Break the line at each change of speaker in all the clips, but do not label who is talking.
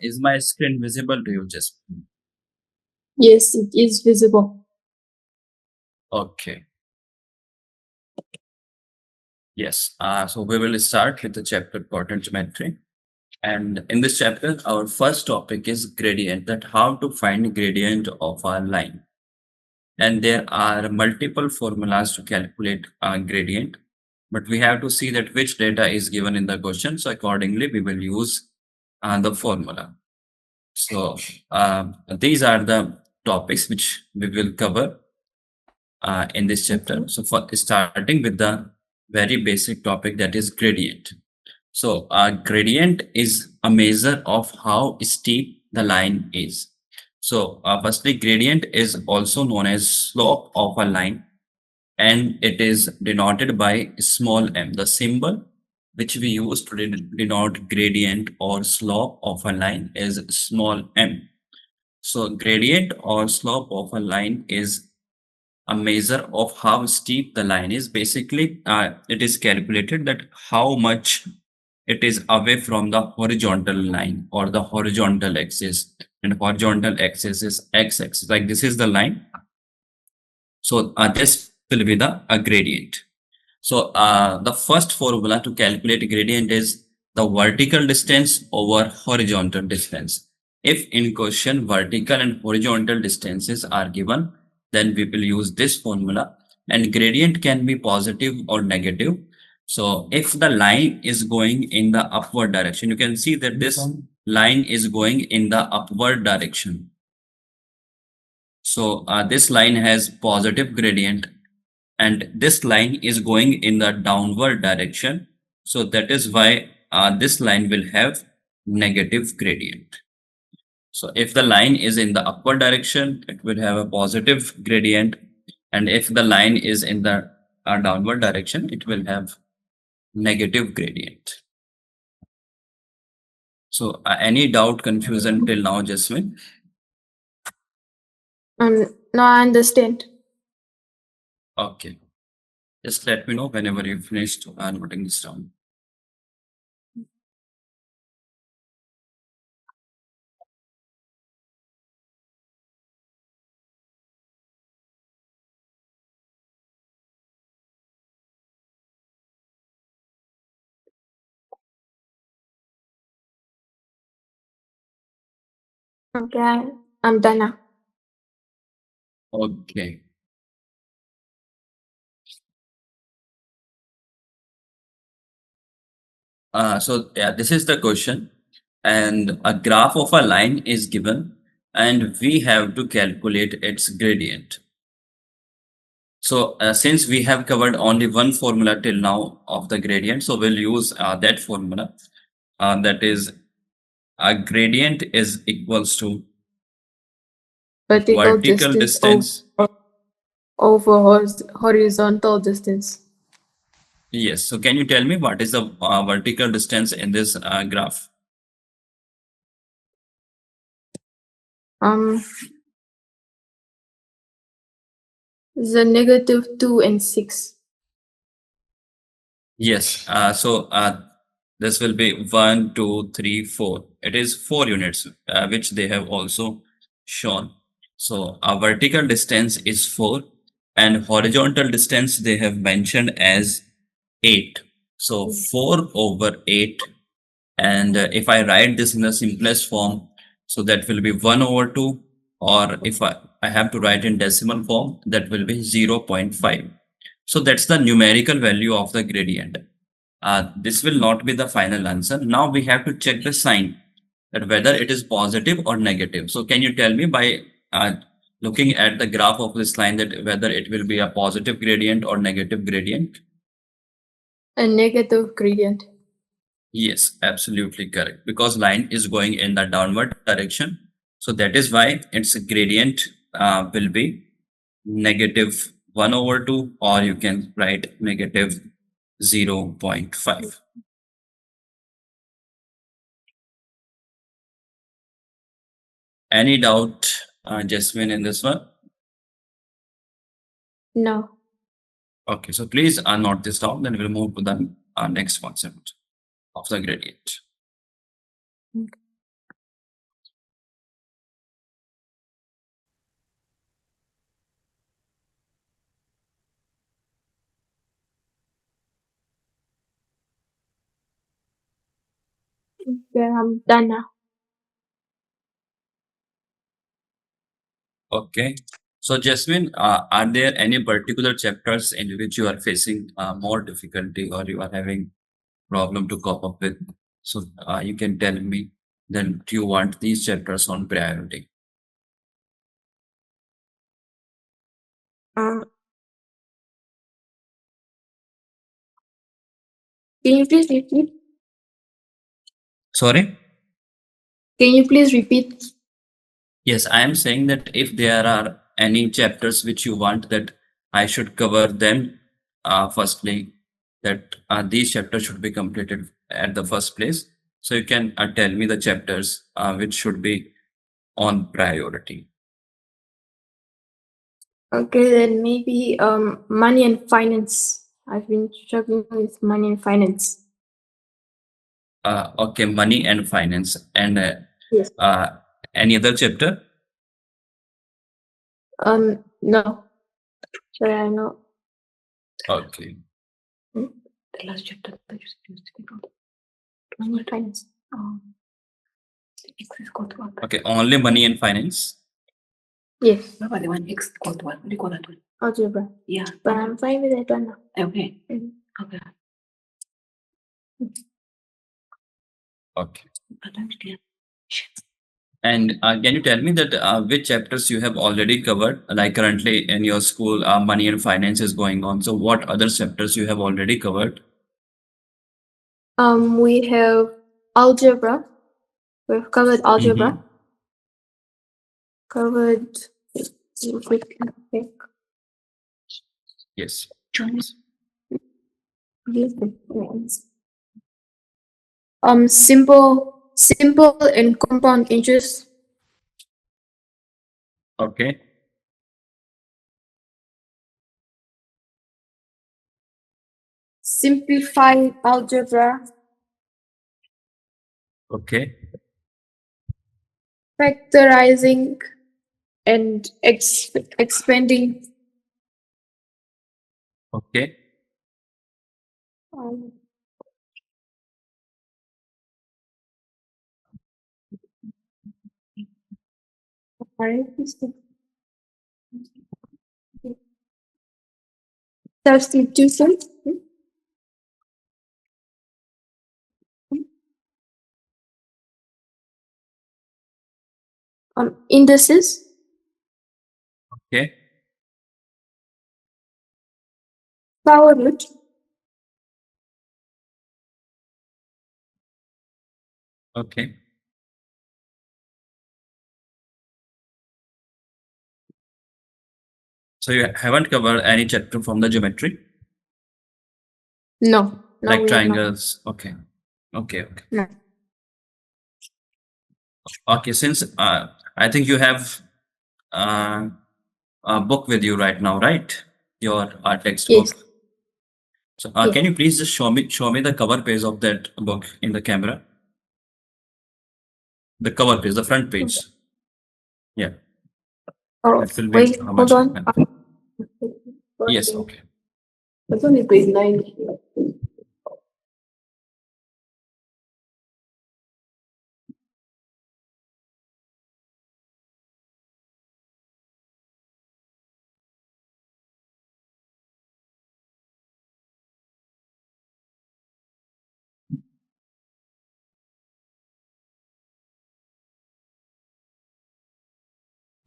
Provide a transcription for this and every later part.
Is my screen visible to you, just?
Yes, it is visible.
Okay. Yes. So we will start with the chapter quadrant geometry. And in this chapter, our first topic is gradient, that how to find gradient of a line. And there are multiple formulas to calculate a gradient, but we have to see that which data is given in the question. So accordingly, we will use the formula. So these are the topics which we will cover in this chapter. So for starting with the very basic topic, that is gradient. So gradient is a measure of how steep the line is. So firstly, gradient is also known as slope of a line, and it is denoted by small m. The symbol which we use to denote gradient or slope of a line is small m. So gradient or slope of a line is a measure of how steep the line is. Basically, it is calculated that how much it is away from the horizontal line or the horizontal axis. And horizontal axis is x-axis. Like this is the line. So this will be the gradient. So the first formula to calculate gradient is the vertical distance over horizontal distance. If in question vertical and horizontal distances are given, then we will use this formula, and gradient can be positive or negative. So if the line is going in the upward direction, you can see that this line is going in the upward direction. So this line has positive gradient, and this line is going in the downward direction. So that is why this line will have negative gradient. So if the line is in the upward direction, it will have a positive gradient. And if the line is in the downward direction, it will have negative gradient. So any doubt, confusion till now, Jasmine?
No, I understand.
Okay. Just let me know whenever you finished noting this down.
Okay, I'm done now.
Okay. So yeah, this is the question, and a graph of a line is given, and we have to calculate its gradient. So since we have covered only one formula till now of the gradient, so we'll use that formula. That is, a gradient is equals to
Vertical
vertical
distance
distance.
over horizontal distance.
Yes. So can you tell me what is the vertical distance in this graph?
The -2 and 6.
Yes. So this will be 1, 2, 3, 4. It is 4 units, which they have also shown. So our vertical distance is 4, and horizontal distance they have mentioned as 8. So 4 over 8. And if I write this in the simplest form, so that will be 1 over 2, or if I have to write in decimal form, that will be 0.5. So that's the numerical value of the gradient. This will not be the final answer. Now we have to check the sign, that whether it is positive or negative. So can you tell me by looking at the graph of this line that whether it will be a positive gradient or negative gradient?
A negative gradient.
Yes, absolutely correct. Because line is going in the downward direction. So that is why its gradient will be negative 1 over 2, or you can write negative 0.5. Any doubt, Jasmine, in this one?
No.
Okay, so please note this down, then we'll move to the next concept of the gradient.
Okay, I'm done now.
Okay. So, Jasmine, are there any particular chapters in which you are facing more difficulty or you are having problem to cope up with? So, you can tell me. Then, do you want these chapters on priority?
Um, can you please repeat?
Sorry.
Can you please repeat?
Yes, I am saying that if there are any chapters which you want that I should cover them, firstly, that these chapters should be completed at the first place. So you can tell me the chapters which should be on priority.
Okay, then maybe money and finance. I've been struggling with money and finance.
Okay, money and finance, and
Yes.
any other chapter?
No. Sorry, I know.
Okay,
The last chapter that you used money and finance. X is equal to what?
okay, only money and finance.
Yes.
What about the one X equal to what? What do you call that one?
Algebra.
Yeah.
But I'm fine with that one now.
Okay.
Mhm.
Okay.
Okay.
Yeah.
And can you tell me that which chapters you have already covered? Like currently in your school, money and finance is going on. So what other chapters you have already covered?
We have algebra. We've covered algebra.
Mhm.
Covered.
Yes.
Simple and compound interest.
Okay.
Simplified algebra.
Okay.
Factorizing and expanding.
Okay.
Um, Substitution. Indices.
Okay.
Power root.
Okay. So you haven't covered any chapter from the geometry,
No,
like
we have not.
triangles. Okay. Okay. Okay.
No.
Okay. Since I think you have uh, a book with you right now, right? Your
Yes.
textbook. So
Yes.
can you please just show me the cover page of that book in the camera? The cover page, the front page. Yeah,
Oh,
that will be
wait,
how
hold
much
on.
helpful. Yes. Okay.
That's only grade 9.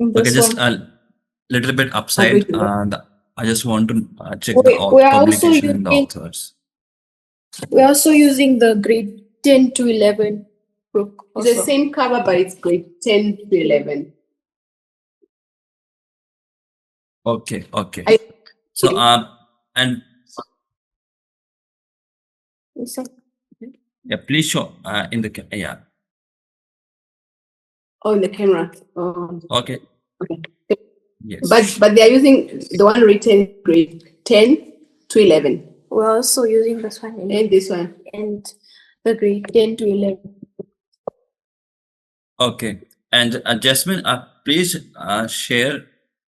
Okay,
This
just
one.
a little bit upside.
Grade 11.
I just want to check the
We are also
publication and the
using
authors.
the grade 10 to 11 book.
It's the
Also.
same cover, but it's grade 10 to 11.
Okay. Okay.
I-
So and
This one.
yeah, please show in the yeah.
Oh, in the camera. Oh,
Okay.
okay.
Yes.
But they are using the one written grade 10 to 11.
We're also using this one
And this one.
and the grade 10 to 11.
Okay. And Jasmine, please share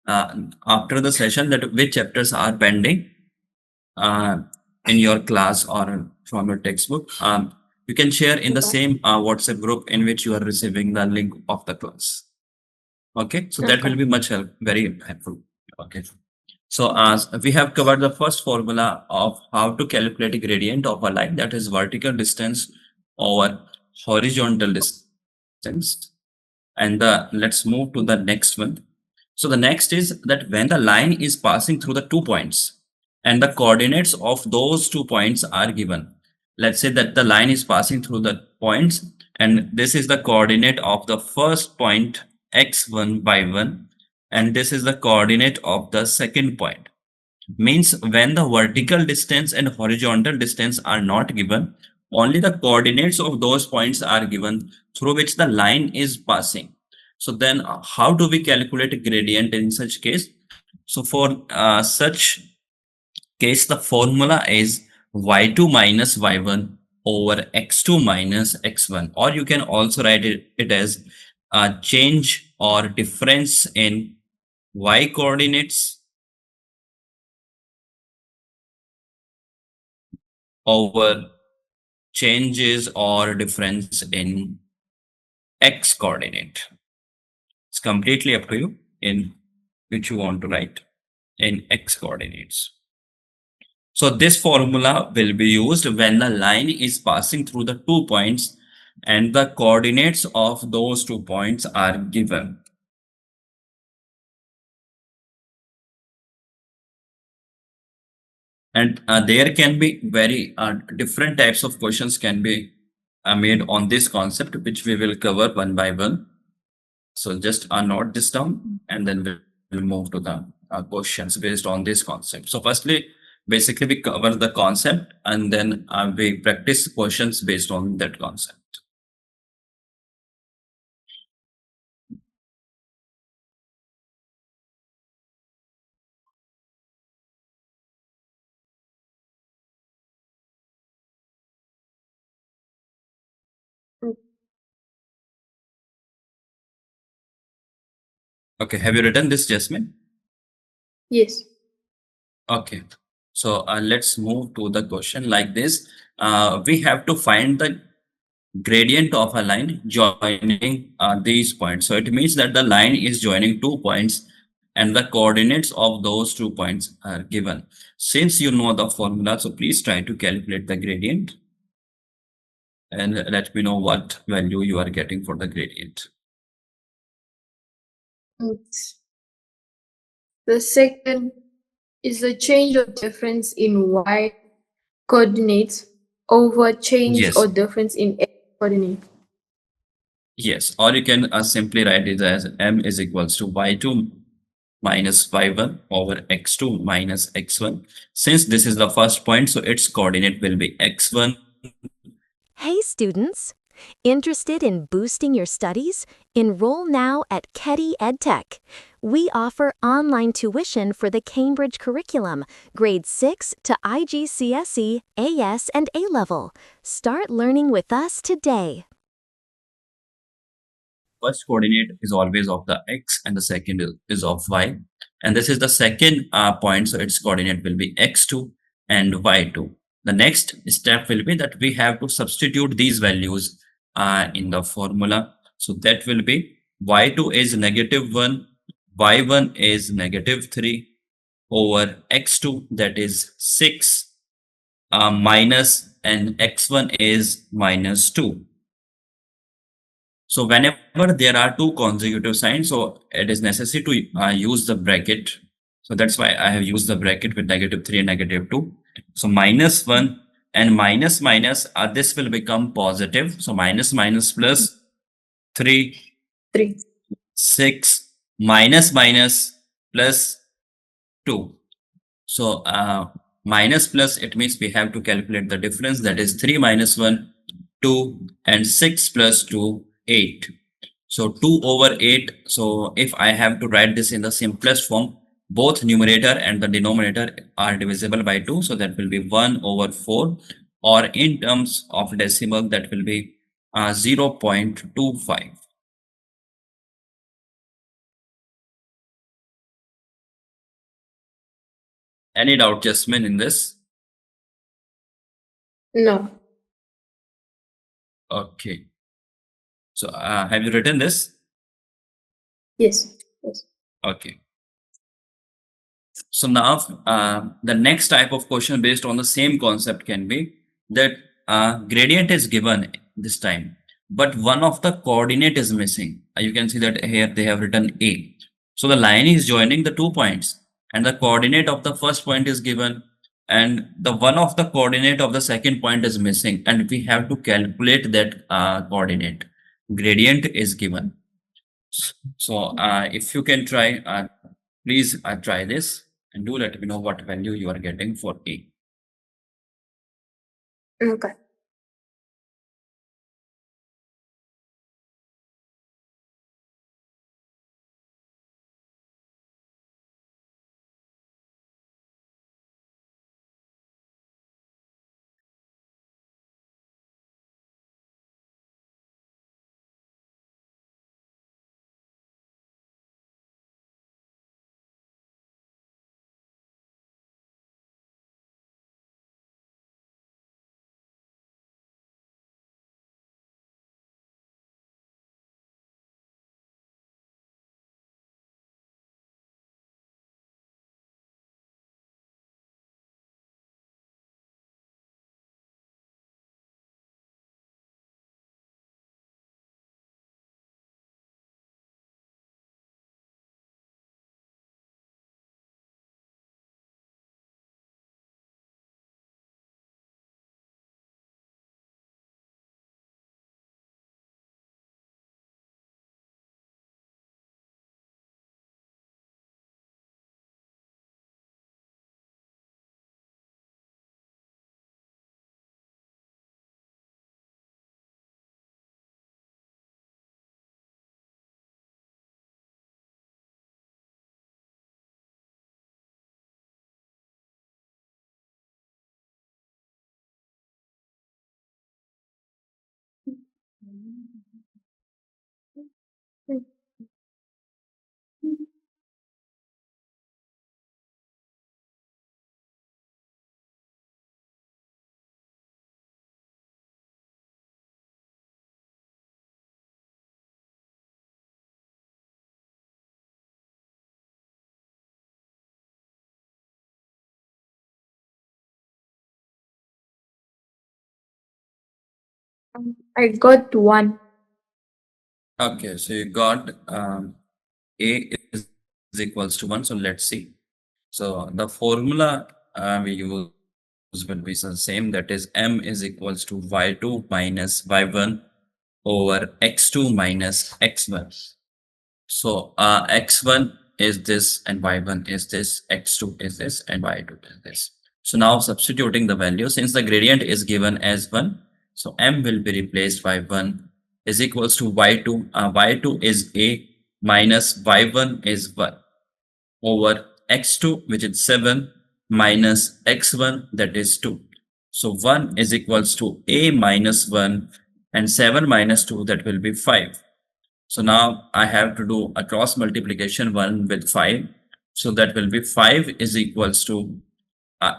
after the session that which chapters are pending uh, in your class or from your textbook. You can share in the
Okay.
same WhatsApp group in which you are receiving the link of the class. Okay, so that will
Okay.
be very helpful. Okay. So as we have covered the first formula of how to calculate a gradient of a line, that is vertical distance over horizontal distance. And let's move to the next one. So the next is that when the line is passing through the 2 points and the coordinates of those 2 points are given. Let's say that the line is passing through the points and this is the coordinate of the first point x1 y1 and this is the coordinate of the second point. Means when the vertical distance and horizontal distance are not given, only the coordinates of those points are given through which the line is passing. So then how do we calculate a gradient in such case? So for such case, the formula is y2 minus y1 over x2 minus x1, or you can also write it as a change or difference in y coordinates over changes or difference in x coordinate. It's completely up to you in which you want to write in x coordinates. So this formula will be used when the line is passing through the 2 points and the coordinates of those 2 points are given. And there can be very different types of questions can be made on this concept, which we will cover one by one. So just note this down and then we'll move to the questions based on this concept. So firstly, basically we cover the concept and then we practice questions based on that concept.
Mm.
Okay, have you written this, Jasmine?
Yes.
Okay. So let's move to the question like this. We have to find the gradient of a line joining these points. So it means that the line is joining 2 points and the coordinates of those 2 points are given. Since you know the formula, so please try to calculate the gradient and let me know what value you are getting for the gradient.
It's the second is the change or difference in y coordinates over change
Yes,
or difference in x coordinate.
yes. Or you can simply write it as m is equals to y2 minus y1 over x2 minus x1. Since this is the first point, so its coordinate will be x1.
Hey students! Interested in boosting your studies? Enroll now at Keddy Edtech. We offer online tuition for the Cambridge curriculum, grades 6 to IGCSE, AS, and A-level. Start learning with us today.
First coordinate is always of the x and the second is of y. And this is the second point, so its coordinate will be x2 and y2. The next step will be that we have to substitute these values in the formula. So that will be y2 is -1, y1 is -3 over x2 that is 6 minus and x1 is -2. So whenever there are two consecutive signs, so it is necessary to use the bracket. So that's why I have used the bracket with -3 and -2. So -1 and minus minus, this will become positive. So minus minus plus 3,
3.
6, minus minus plus 2. So minus plus, it means we have to calculate the difference, that is 3 minus 1, 2, and 6 plus 2, 8. So 2 over 8. So if I have to write this in the simplest form, both numerator and the denominator are divisible by 2. So that will be 1 over 4, or in terms of decimal, that will be 0.25. Any doubt, Jasmine, in this?
No.
Okay. So have you written this?
Yes. Yes.
Okay. So now the next type of question based on the same concept can be that gradient is given this time, but one of the coordinate is missing. You can see that here they have written A. So the line is joining the 2 points and the coordinate of the first point is given and the one of the coordinate of the second point is missing and we have to calculate that coordinate. Gradient is given. So if you can try, please try this and do let me know what value you are getting for A.
Okay. I got 1.
Okay, so you got A is equals to 1. So let's see. So the formula we use will be the same. That is M is equals to Y2 minus Y1 over X2 minus X1. So X1 is this and Y1 is this, X2 is this and Y2 is this. So now substituting the value, since the gradient is given as 1, so M will be replaced by 1 is equals to Y2. Y2 is A minus Y1 is 1 over X2 which is 7 minus X1 that is 2. So 1 is equals to A minus 1 and 7 minus 2 that will be 5. So now I have to do a cross multiplication 1 with 5. So that will be 5 is equals to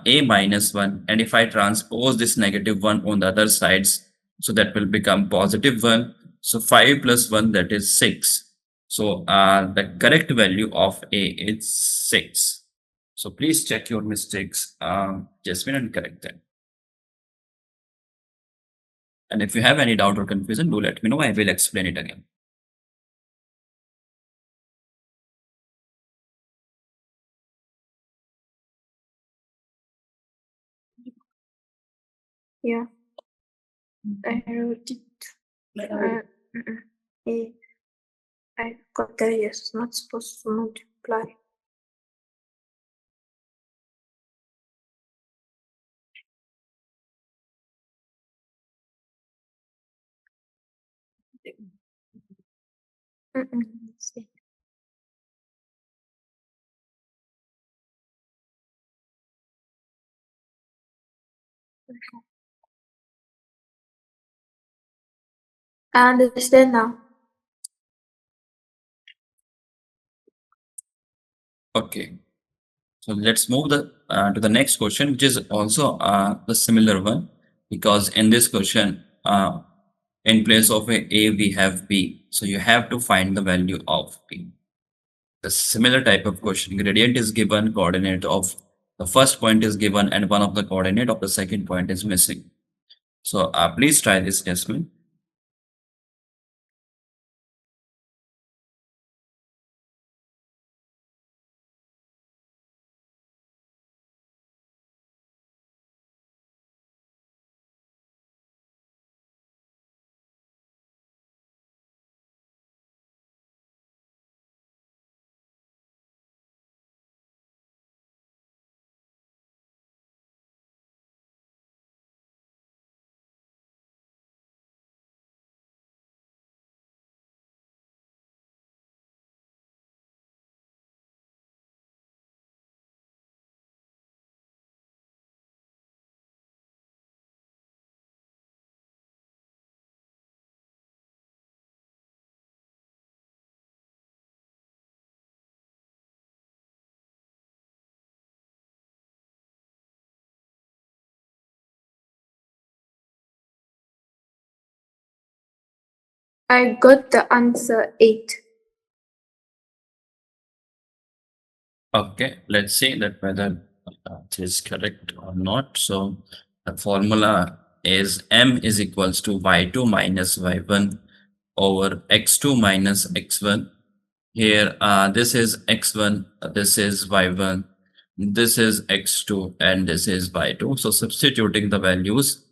A minus 1. And if I transpose this negative 1 on the other sides, so that will become positive 1. So 5 plus 1 that is 6. So the correct value of A is 6. So please check your mistakes, Jasmine, and correct them. And if you have any doubt or confusion, do let me know. I will explain it again.
Yeah, I wrote it. I got there. Yes, it's not supposed to multiply. Let's see. I understand now.
Okay. So let's move to the next question, which is also the similar one, because in this question, In place of a, we have b. So you have to find the value of b. The similar type of question, gradient is given, coordinate of the first point is given, and one of the coordinate of the second point is missing. So please try this, Jasmine.
I got the answer 8.
Okay, let's see that whether it is correct or not. So the formula is m is equals to y2 minus y1 over x2 minus x1. Here, this is x1, this is y1, this is x2, and this is y2. So substituting the values.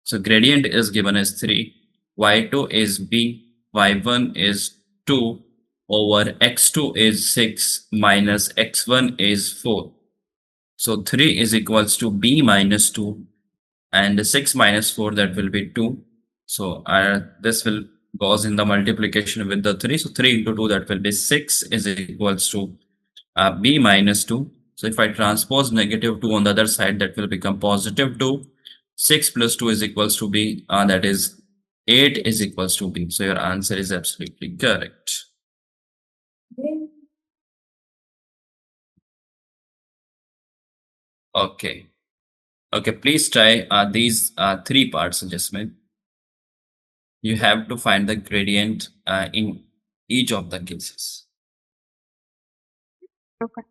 So gradient is given as 3, y2 is b, y1 is 2, over x2 is 6 minus x1 is 4. So 3 is equals to b minus 2, and 6 minus 4, that will be 2. So this will goes in the multiplication with the 3. So 3 into 2, that will be 6 is equals to b minus 2. So if I transpose negative 2 on the other side, that will become positive 2. 6 plus 2 is equals to b, that is 8 is equals to b. So your answer is absolutely correct. Okay. Okay, please try these three parts adjustment. You have to find the gradient in each of the cases.
Okay.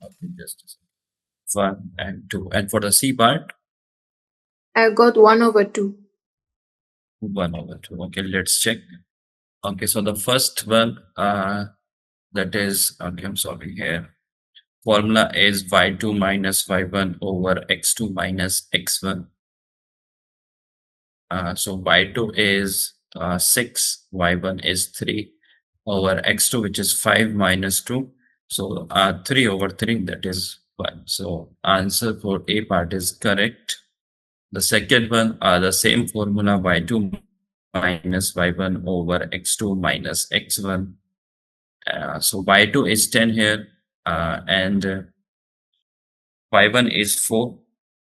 Okay, just a second. 1 and 2. And for the C part,
I got 1/2.
1 over 2. Okay, let's check. Okay, so the first one, that is, okay, I'm sorry here. Formula is y2 minus y1 over x2 minus x1. So y2 is 6, y1 is 3 over x2, which is 5 minus 2. So 3 over 3, that is 1. So answer for A part is correct. The second one, the same formula, y2 minus y1 over x2 minus x1. So y2 is 10 here, and y1 is 4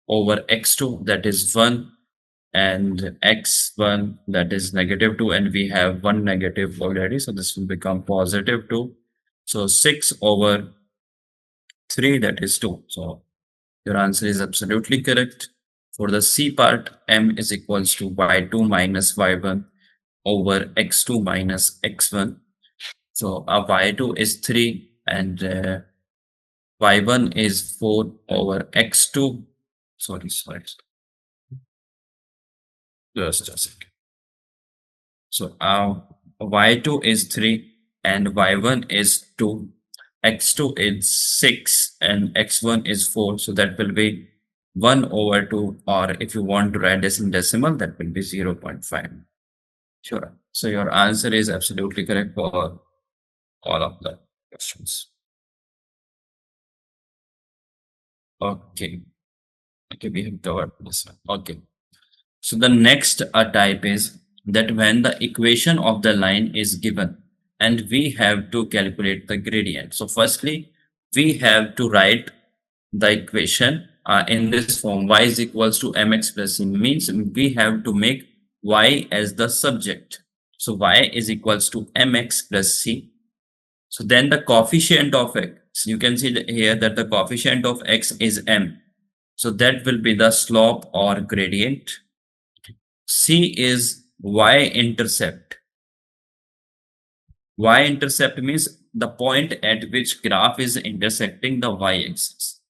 over x2, that is 1, and x1, that is negative 2, and we have one negative already, so this will become positive 2. So 6 over 3, that is 2. So your answer is absolutely correct. For the C part, m is equals to y2 minus y1 over x2 minus x1. So y2 is 3 and y1 is 4 over x2. Sorry. Just a second. So y2 is 3 and y1 is 2. X2 is 6 and x1 is 4. So that will be 1 over 2, or if you want to write this in decimal, that will be 0.5. Sure. So your answer is absolutely correct for all of the questions. Okay. Okay, we have covered this one. Okay. So the next type is that when the equation of the line is given and we have to calculate the gradient. So firstly, we have to write the equation in this form: y is equals to mx plus c, means we have to make y as the subject. So y is equals to mx plus c. So then the coefficient of x, you can see here that the coefficient of x is m. So that will be the slope or gradient. C is y-intercept. Y-intercept means the point at which graph is intersecting the y-axis.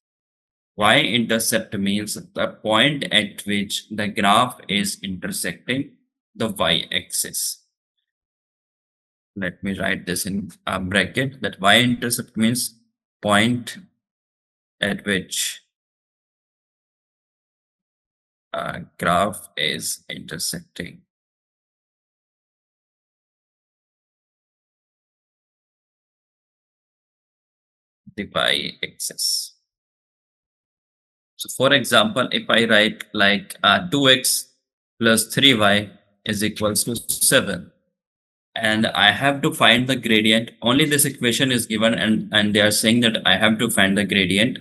Y-intercept means the point at which the graph is intersecting the y-axis. Let me write this in a bracket, that y-intercept means point at which graph is intersecting the y-axis. So for example, if I write like 2x plus 3y is equals to 7, and I have to find the gradient, only this equation is given, and they are saying that I have to find the gradient.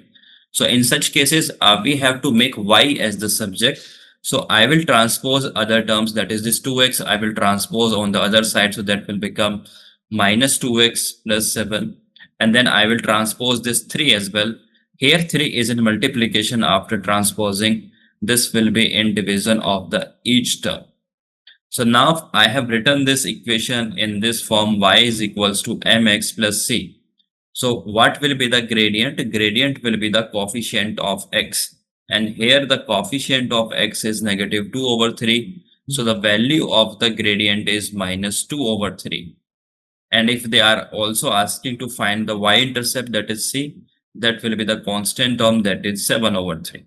So in such cases, we have to make y as the subject. So I will transpose other terms, that is this 2x, I will transpose on the other side. So that will become minus 2x plus 7. And then I will transpose this 3 as well. Here 3 is in multiplication after transposing. This will be in division of the each term. So now I have written this equation in this form: y is equals to mx plus c. So what will be the gradient? Gradient will be the coefficient of x. And here the coefficient of x is negative 2 over 3. So the value of the gradient is minus 2 over 3. And if they are also asking to find the y-intercept, that is c, that will be the constant term, that is 7 over 3.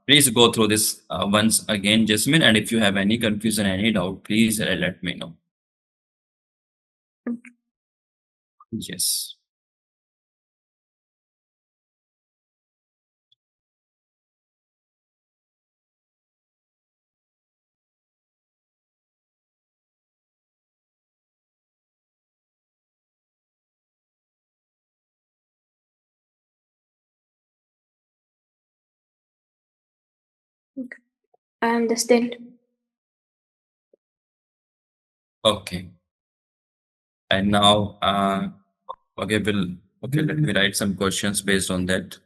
Please go through this once again, Jasmine, and if you have any confusion, any doubt, please let me know. Yes.
I understand.
Okay. And now, okay, let me write some questions based on that.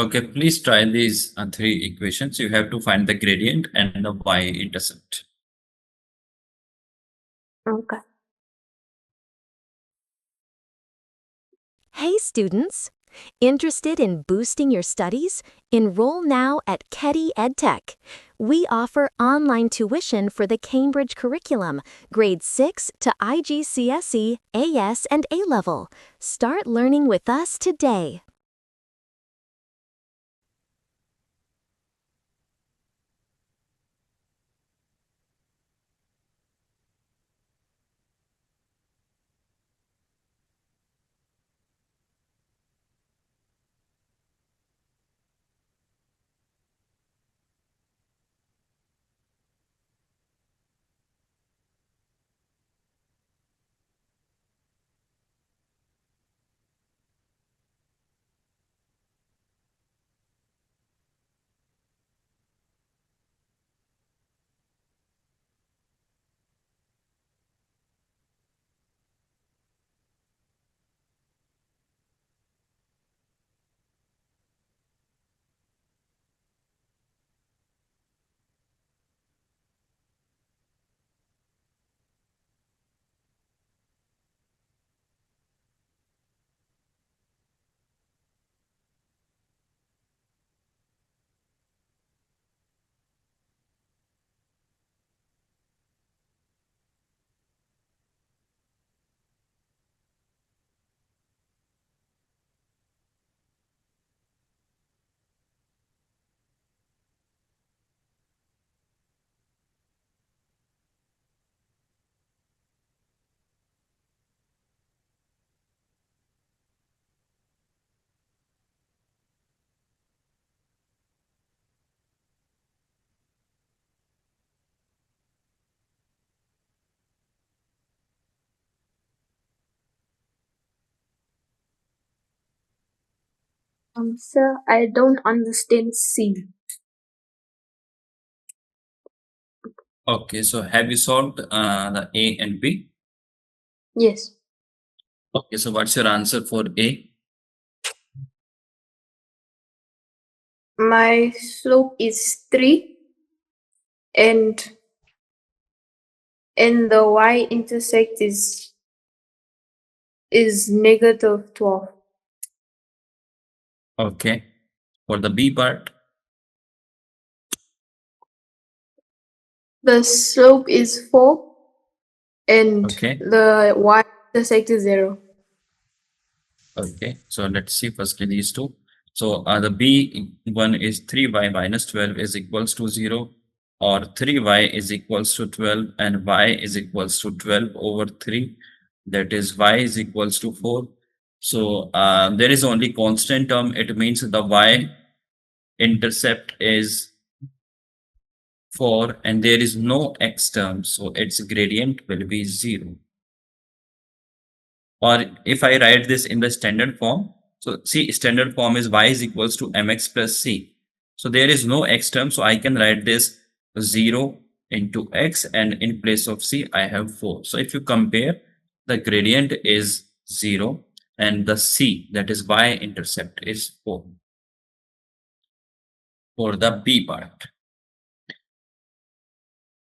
Okay, please try these three equations. You have to find the gradient and the y-intercept.
Okay.
Hey students! Interested in boosting your studies? Enroll now at Keddy Edtech. We offer online tuition for the Cambridge curriculum, grades 6 to IGCSE, AS, and A-level. Start learning with us today.
Sir, I don't understand C.
Okay, so have you solved the A and B?
Yes.
Okay, so what's your answer for A?
My slope is 3 and the y-intercept is negative 12.
Okay, for the B part,
The slope is 4 and
okay,
the y-intercept is 0.
okay. So let's see firstly these two. So the B one is 3y minus 12 is equals to 0, or 3y is equals to 12 and y is equals to 12 over 3. That is y is equals to 4. So there is only constant term. It means the y intercept is 4 and there is no x term. So its gradient will be 0. Or if I write this in the standard form, so see, standard form is y is equals to mx plus c. So there is no x term, so I can write this 0 into x, and in place of c, I have 4. So if you compare, the gradient is 0 and the c, that is y-intercept, is 4 for the B part.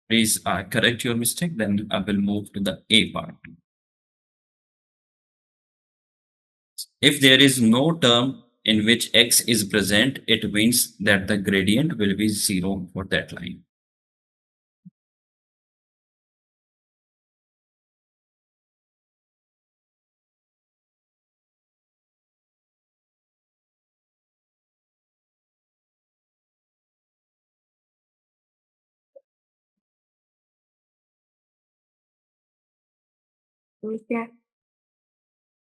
Please correct your mistake, then I will move to the A part. If there is no term in which x is present, it means that the gradient will be 0 for that line.
Okay.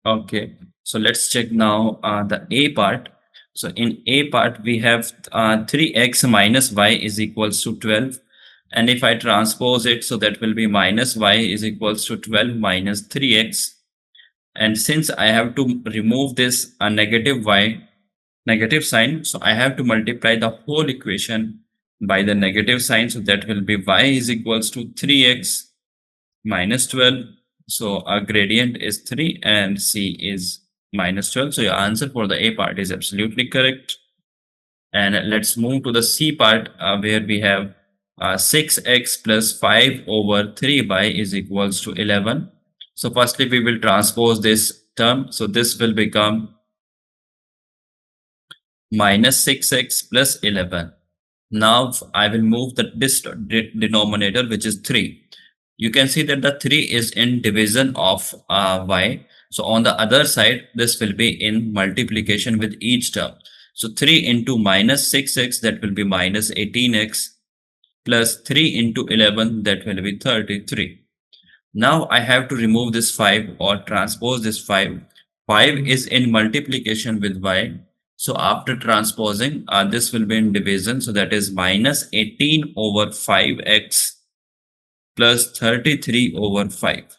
Okay, so let's check now the A part. So in A part, we have 3x minus y is equals to 12. And if I transpose it, so that will be minus y is equals to 12 minus 3x. And since I have to remove this negative sign, so I have to multiply the whole equation by the negative sign. So that will be y is equals to 3x minus 12. So our gradient is 3 and c is minus 12. So your answer for the A part is absolutely correct. And let's move to the C part where we have 6x plus 5 over 3y is equals to 11. So firstly, we will transpose this term. So this will become minus 6x plus 11. Now I will move this denominator, which is 3. You can see that the 3 is in division of y. So on the other side, this will be in multiplication with each term. So 3 into minus 6x, that will be minus 18x, plus 3 into 11, that will be 33. Now I have to remove this 5 or transpose this 5. 5 is in multiplication with y. So after transposing, this will be in division. So that is minus 18 over 5x plus 33 over 5.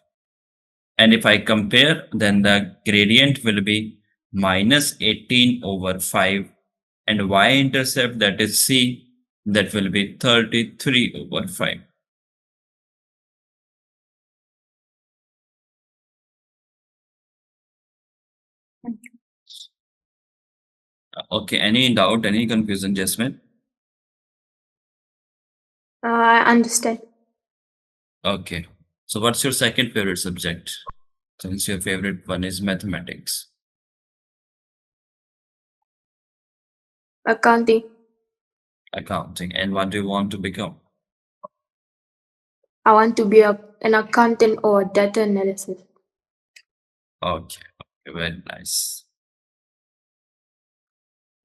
And if I compare, then the gradient will be minus 18 over 5. And y-intercept, that is c, that will be 33 over 5. Okay, any doubt, any confusion, Jasmine?
I understand.
Okay. So what's your second favorite subject? Since your favorite one is mathematics.
Accounting.
Accounting. And what do you want to become?
I want to be an accountant or data analysis.
Okay. Okay, very nice.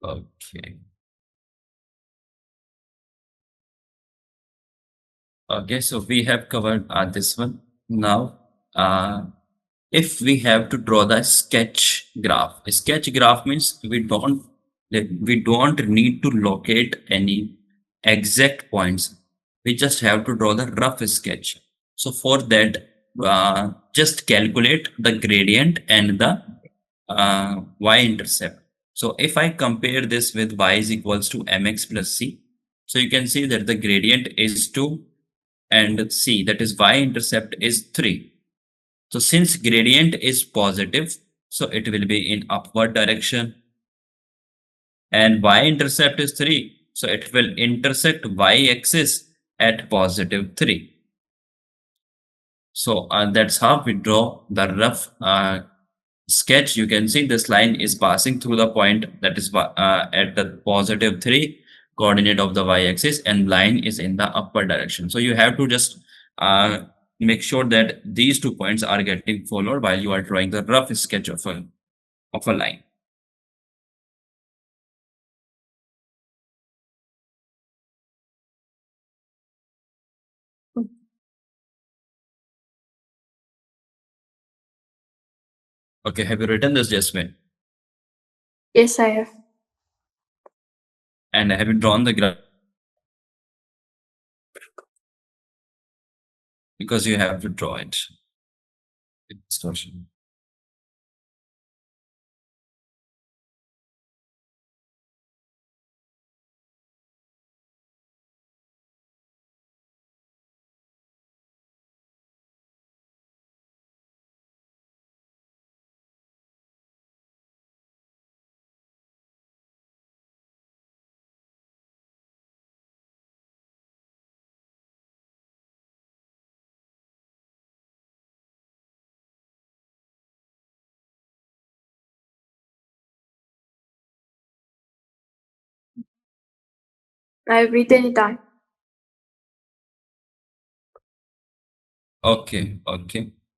Okay. Okay, so we have covered this one. Now, if we have to draw the sketch graph, a sketch graph means we don't need to locate any exact points. We just have to draw the rough sketch. So for that, just calculate the gradient and the y-intercept. So if I compare this with y is equals to mx plus c, so you can see that the gradient is 2 and c, that is y-intercept is 3. So since gradient is positive, so it will be in upward direction, and y-intercept is 3. So it will intersect y-axis at positive 3. So that's how we draw the rough sketch. You can see this line is passing through the point that is at the positive 3 coordinate of the y-axis, and line is in the upward direction. So you have to just make sure that these 2 points are getting followed while you are drawing the rough sketch of a line. Okay, have you written this, Jasmine?
Yes, I have.
And have you drawn the graph? Because you have to draw it. Distortion.
I've written it down.
Okay, okay.